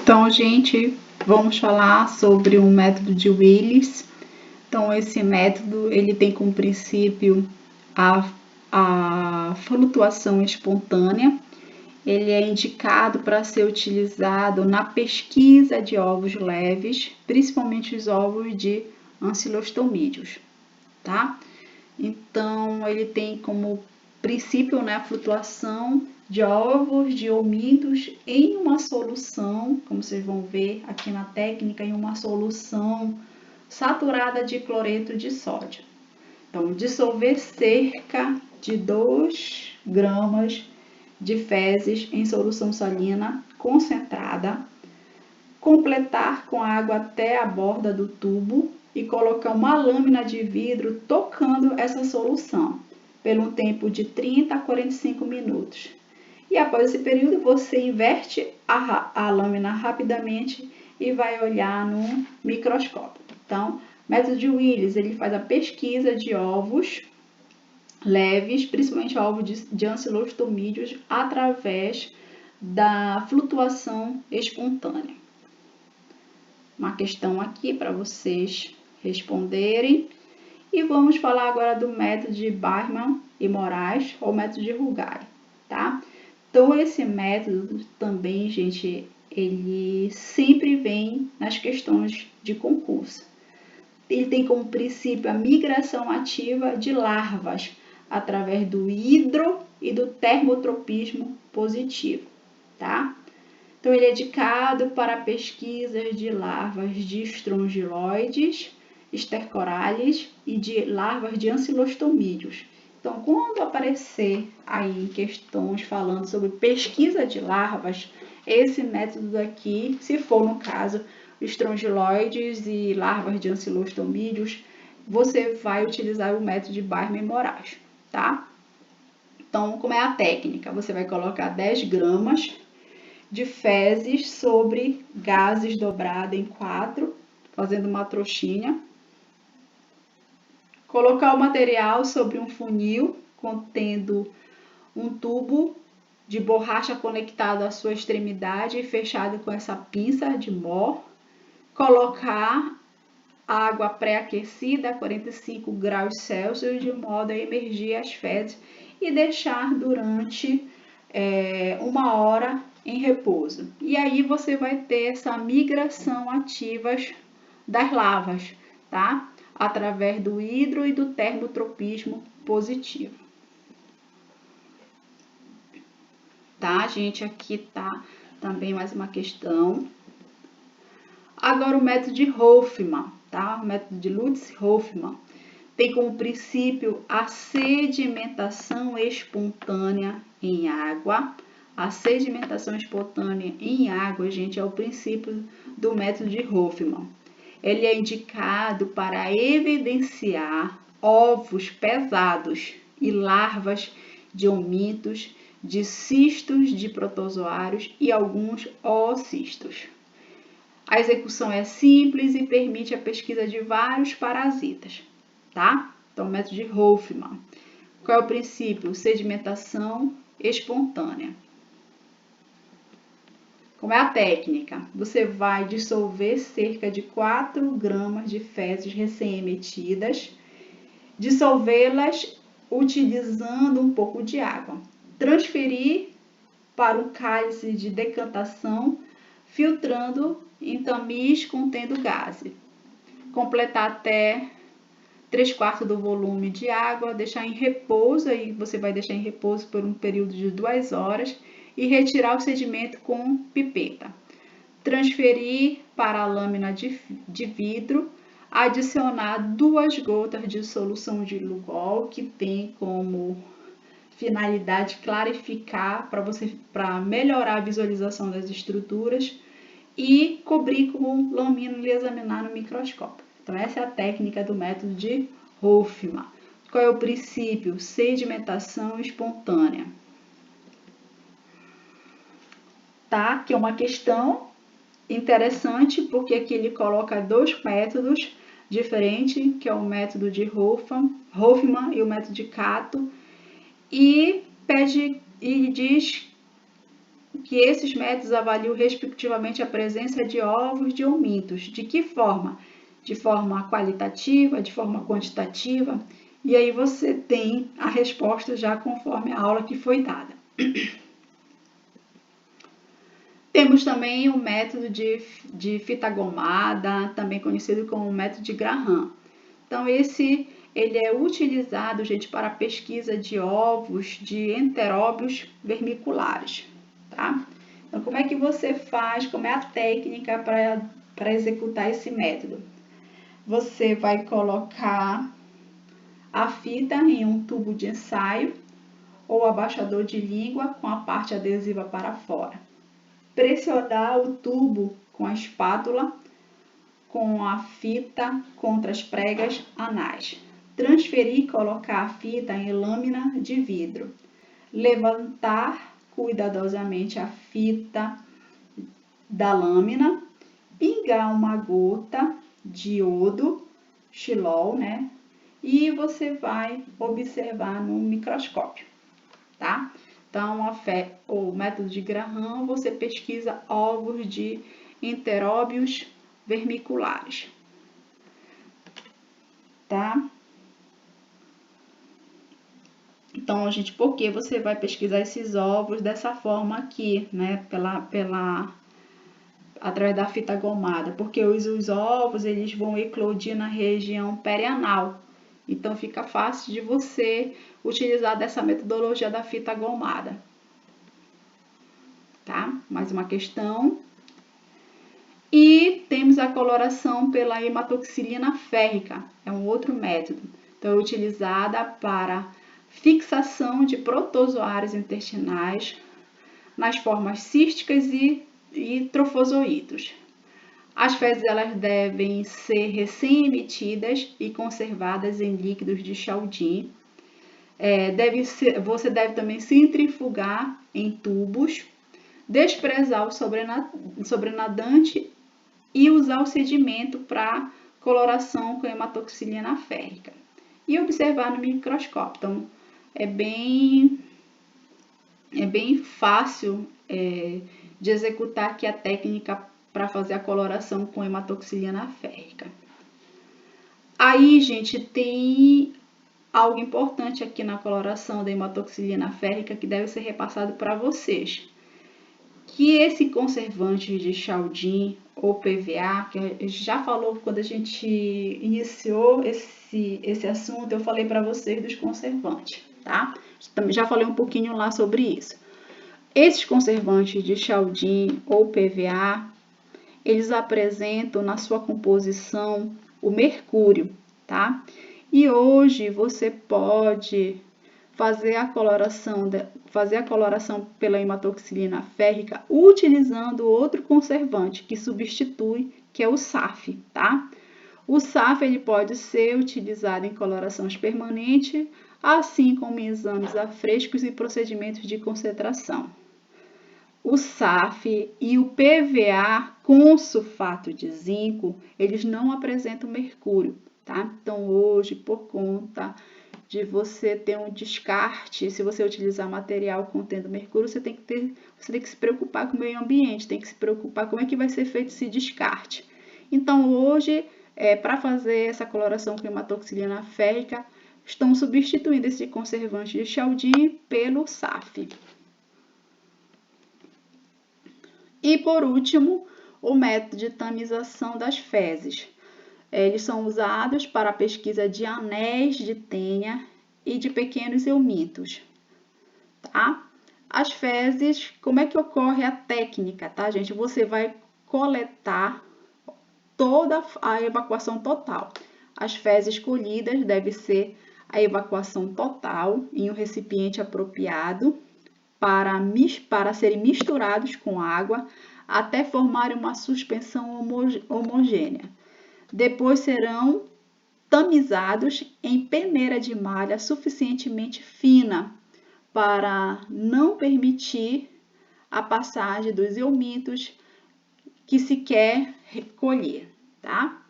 Então, gente, vamos falar sobre o método de Willis. Então, esse método ele tem como princípio a flutuação espontânea. Ele é indicado para ser utilizado na pesquisa de ovos leves, principalmente os ovos de ancilostomídeos, tá? Então, ele tem como princípio, né, a flutuação de ovos de omitos em uma solução, como vocês vão ver aqui na técnica, em uma solução saturada de cloreto de sódio. Então, dissolver cerca de 2 gramas de fezes em solução salina concentrada, completar com água até a borda do tubo e colocar uma lâmina de vidro tocando essa solução, pelo tempo de 30 a 45 minutos. E após esse período, você inverte a lâmina rapidamente e vai olhar no microscópio. Então, o método de Willis, ele faz a pesquisa de ovos leves, principalmente ovos de ancilostomídeos, através da flutuação espontânea. Uma questão aqui para vocês responderem. E vamos falar agora do método de Bachmann e Moraes, ou método de Rugai, tá? Então, esse método também, gente, ele sempre vem nas questões de concurso. Ele tem como princípio a migração ativa de larvas através do hidro e do termotropismo positivo, tá? Então, ele é indicado para pesquisas de larvas de estrongiloides, estercorales e de larvas de ancilostomídeos. Então, quando aparecer aí questões falando sobre pesquisa de larvas, esse método aqui, se for no caso estrongiloides e larvas de ancilostomídeos, você vai utilizar o método de Bachmann e Moraes, tá? Então, como é a técnica? Você vai colocar 10 gramas de fezes sobre gases dobrada em 4, fazendo uma trouxinha. Colocar o material sobre um funil contendo um tubo de borracha conectado à sua extremidade e fechado com essa pinça de mó. Colocar água pré-aquecida a 45 graus Celsius de modo a emergir as fezes e deixar durante 1 hora em repouso. E aí você vai ter essa migração ativa das larvas, tá? Através do hidro e do termotropismo positivo. Tá, gente? Aqui tá também mais uma questão. Agora o método de Hofmann, tá? O método de Lutz-Hofmann tem como princípio a sedimentação espontânea em água. A sedimentação espontânea em água, gente, é o princípio do método de Hofmann. Ele é indicado para evidenciar ovos pesados e larvas de omitos, de cistos de protozoários e alguns oocistos. A execução é simples e permite a pesquisa de vários parasitas, tá? Então, o método de Hofmann. Qual é o princípio? Sedimentação espontânea. Como é a técnica? Você vai dissolver cerca de 4 gramas de fezes recém-emitidas, dissolvê-las utilizando um pouco de água. Transferir para um cálice de decantação, filtrando em tamis contendo gaze. Completar até 3/4 do volume de água, deixar em repouso, aí você vai deixar em repouso por um período de 2 horas e retirar o sedimento com pipeta. Transferir para a lâmina de vidro, adicionar 2 gotas de solução de Lugol, que tem como finalidade clarificar para melhorar a visualização das estruturas e cobrir com lamina e examinar no microscópio. Então, essa é a técnica do método de Hofmann. Qual é o princípio? Sedimentação espontânea. Tá? Que é uma questão interessante, porque aqui ele coloca 2 métodos diferentes, que é o método de Hofmann e o método de Cato, e diz que esses métodos avaliam respectivamente a presença de ovos de omintos. De que forma? De forma qualitativa, de forma quantitativa, e aí você tem a resposta já conforme a aula que foi dada. Temos também o método de fita gomada, também conhecido como método de Graham. Então, ele é utilizado, gente, para a pesquisa de ovos de enteróbios vermiculares, tá? Então, como é que você faz, como é a técnica para executar esse método? Você vai colocar a fita em um tubo de ensaio ou abaixador de língua com a parte adesiva para fora. Pressionar o tubo com a espátula com a fita contra as pregas anais. Transferir e colocar a fita em lâmina de vidro. Levantar cuidadosamente a fita da lâmina, pingar uma gota de iodo, xilol, né? E você vai observar no microscópio, tá? Então, o método de Graham, você pesquisa ovos de enteróbios vermiculares, tá? Então, gente, por que você vai pesquisar esses ovos dessa forma aqui, né? Através da fita gomada, porque os ovos eles vão eclodir na região perianal. Então, fica fácil de você utilizar dessa metodologia da fita gomada. Tá? Mais uma questão. E temos a coloração pela hematoxilina férrica, é um outro método. Então, é utilizada para fixação de protozoários intestinais nas formas císticas e trofozoítos. As fezes elas devem ser recém-emitidas e conservadas em líquidos de Chaldin. Você deve também centrifugar em tubos, desprezar o sobrenadante e usar o sedimento para coloração com hematoxilina férrica. E observar no microscópio. Então, é bem fácil de executar aqui a técnica para fazer a coloração com hematoxilina férrica. Aí, gente, tem algo importante aqui na coloração da hematoxilina férrica que deve ser repassado para vocês. Que esse conservante de Chaldin ou PVA, que a gente já falou quando a gente iniciou esse assunto, eu falei para vocês dos conservantes, tá? Também já falei um pouquinho lá sobre isso. Esses conservantes de Chaldin ou PVA, eles apresentam na sua composição o mercúrio, tá? E hoje você pode fazer a coloração pela hematoxilina férrica utilizando outro conservante que substitui, que é o SAF, tá? O SAF ele pode ser utilizado em colorações permanentes, assim como em exames a frescos e procedimentos de concentração. O SAF e o PVA com sulfato de zinco, eles não apresentam mercúrio, tá? Então, hoje, por conta de você ter um descarte, se você utilizar material contendo mercúrio, você tem que se preocupar com o meio ambiente, tem que se preocupar como é que vai ser feito esse descarte. Então, hoje, para fazer essa coloração com hematoxilina férrica, estão substituindo esse conservante de Chaldin pelo SAF. E, por último, o método de tamização das fezes. Eles são usados para a pesquisa de anéis de tênia e de pequenos eumintos, tá? As fezes, como é que ocorre a técnica, tá, gente? Você vai coletar toda a evacuação total. As fezes colhidas deve ser a evacuação total em um recipiente apropriado para serem misturados com água até formar uma suspensão homogênea. Depois serão tamizados em peneira de malha suficientemente fina para não permitir a passagem dos eumintos que se quer recolher, tá?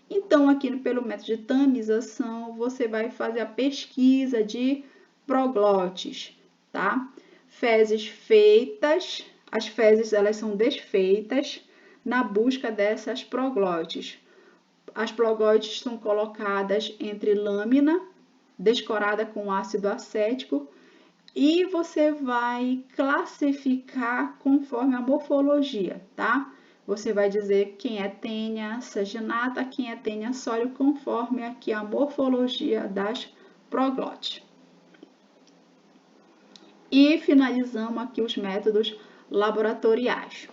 Então, aqui pelo método de tamização, você vai fazer a pesquisa de proglotes, tá? fezes feitas, as fezes elas são desfeitas na busca dessas proglóides. As proglóides são colocadas entre lâmina, descorada com ácido acético, e você vai classificar conforme a morfologia, tá? Você vai dizer quem é tênia saginata, quem é tênia sólio, conforme aqui a morfologia das proglóides. E finalizamos aqui os métodos laboratoriais.